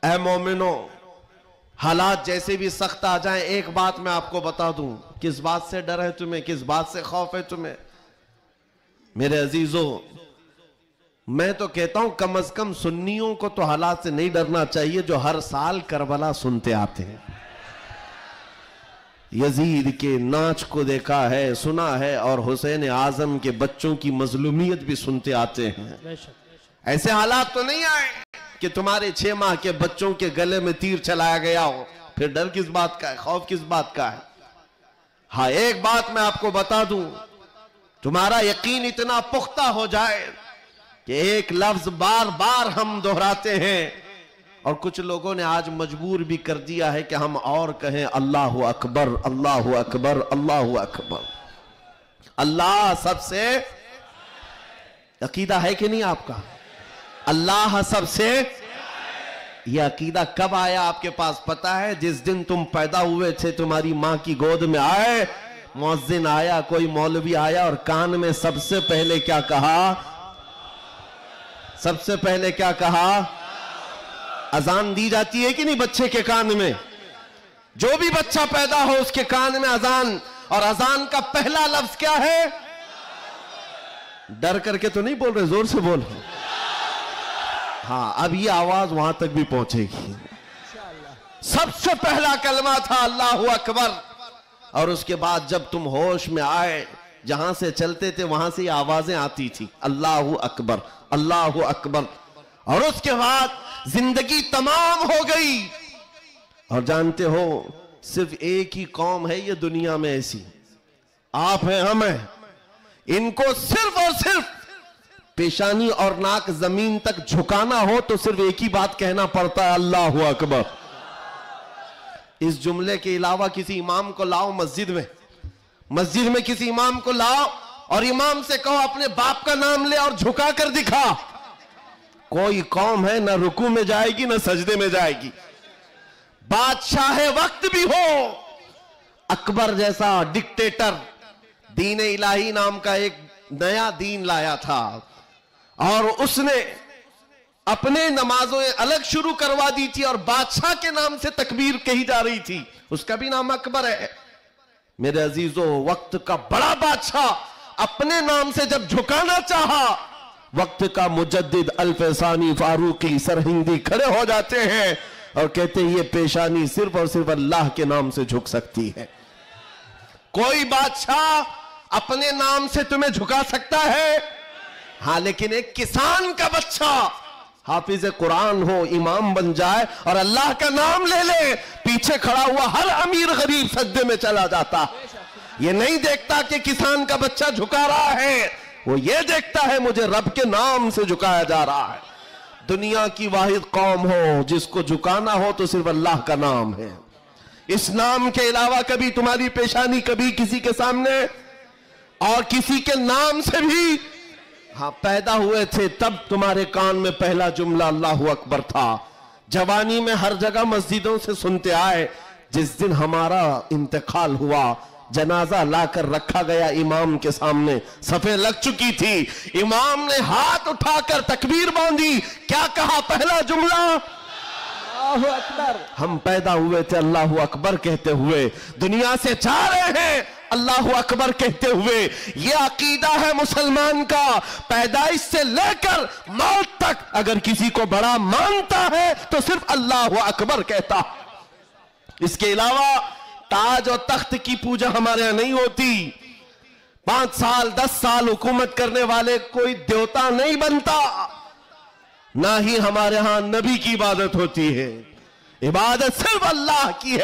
اے مومنو، حالات جیسے بھی سخت آ جائیں، ایک بات میں آپ کو بتا دوں، کس بات سے ڈر ہے تمہیں، کس بات سے خوف ہے تمہیں؟ میرے عزیزو، میں تو کہتا ہوں کم از کم سنیوں کو تو حالات سے نہیں ڈرنا چاہیے جو ہر سال کربلا سنتے آتے ہیں۔ یزید کے ناچ کو دیکھا ہے، سنا ہے، اور حسین اعظم کے بچوں کی مظلومیت بھی سنتے آتے ہیں۔ ایسے حالات تو نہیں آئے کہ تمہارے 6 ماہ کے بچوں کے گلے میں تیر چلایا گیا ہو، پھر ڈر کس بات کا ہے، خوف کس بات کا ہے؟ ہاں، ایک بات میں آپ کو بتا دوں، تمہارا یقین اتنا پختہ ہو جائے کہ ایک لفظ بار بار ہم دہراتے ہیں، اور کچھ لوگوں نے آج مجبور بھی کر دیا ہے کہ ہم اور کہیں اللہ اکبر، اللہ اکبر، اللہ اکبر۔ اللہ سب سے، عقیدہ ہے کہ نہیں آپ کا؟ اللہ سب سے، یہ عقیدہ کب آیا آپ کے پاس پتہ ہے؟ جس دن تم پیدا ہوئے تھے، تمہاری ماں کی گود میں آئے، مؤذن آیا، کوئی مولوی آیا اور کان میں سب سے پہلے کیا کہا؟ سب سے پہلے کیا کہا؟ اذان دی جاتی ہے کہ نہیں بچے کے کان میں؟ جو بھی بچہ پیدا ہو اس کے کان میں اذان، اور اذان کا پہلا لفظ کیا ہے؟ ڈر کر کے تو نہیں بول رہے، زور سے بول رہے۔ ہاں، اب یہ آواز وہاں تک بھی پہنچے گی۔ سب سے پہلا کلمہ تھا اللہ اکبر، اور اس کے بعد جب تم ہوش میں آئے، جہاں سے چلتے تھے وہاں سے یہ آوازیں آتی تھی، اللہ اکبر، اللہ اکبر، اور اس کے بعد زندگی تمام ہو گئی۔ اور جانتے ہو، صرف ایک ہی قوم ہے یہ دنیا میں ایسی، آپ ہیں، ہم ہیں، ان کو صرف اور صرف پیشانی اور ناک زمین تک جھکانا ہو تو صرف ایک ہی بات کہنا پڑتا ہے، اللہ اکبر۔ اس جملے کے علاوہ کسی امام کو لاؤ مسجد میں کسی امام کو لاؤ اور امام سے کہو اپنے باپ کا نام لے اور جھکا کر دکھا، کوئی قوم ہے نہ رکوع میں جائے گی نہ سجدے میں جائے گی۔ بادشاہ وقت بھی ہو، اکبر جیسا ڈکٹیٹر دین الہی نام کا ایک نیا دین لایا تھا، اور اس نے اپنے نمازوں الگ شروع کروا دی تھی، اور بادشاہ کے نام سے تکبیر کہی جا رہی تھی، اس کا بھی نام اکبر ہے۔ میرے عزیزو، وقت کا بڑا بادشاہ اپنے نام سے جب جھکانا چاہا، وقت کا مجدد الفسانی فاروقی سرہندی کھڑے ہو جاتے ہیں اور کہتے ہیں یہ پیشانی صرف اور صرف اللہ کے نام سے جھک سکتی ہے۔ کوئی بادشاہ اپنے نام سے تمہیں جھکا سکتا ہے؟ ہاں، لیکن ایک کسان کا بچہ حافظ قرآن ہو، امام بن جائے اور اللہ کا نام لے لے، پیچھے کھڑا ہوا ہر امیر غریب سجدے میں چلا جاتا۔ یہ نہیں دیکھتا کہ کسان کا بچہ جھکا رہا ہے، وہ یہ دیکھتا ہے مجھے رب کے نام سے جھکایا جا رہا ہے۔ دنیا کی واحد قوم ہو جس کو جھکانا ہو تو صرف اللہ کا نام ہے۔ اس نام کے علاوہ کبھی تمہاری پیشانی کبھی کسی کے سامنے، اور کسی کے نام سے بھی، ہاں، پیدا ہوئے تھے تب تمہارے کان میں پہلا جملہ اللہ اکبر تھا۔ جوانی میں ہر جگہ مسجدوں سے سنتے آئے، جس دن ہمارا انتقال ہوا، جنازہ لا کر رکھا گیا امام کے سامنے، صفیں لگ چکی تھی، امام نے ہاتھ اٹھا کر تکبیر باندھی، کیا کہا پہلا جملہ؟ اللہ اکبر۔ ہم پیدا ہوئے تھے اللہ اکبر کہتے ہوئے، دنیا سے جا رہے ہیں اللہ اکبر کہتے ہوئے۔ یہ عقیدہ ہے مسلمان کا، پیدائش سے لے کر موت تک اگر کسی کو بڑا مانتا ہے تو صرف اللہ اکبر کہتا۔ اس کے علاوہ تاج اور تخت کی پوجا ہمارے ہاں نہیں ہوتی، 5 سال 10 سال حکومت کرنے والے کوئی دیوتا نہیں بنتا، نہ ہی ہمارے ہاں نبی کی عبادت ہوتی ہے، عبادت صرف اللہ کی ہے۔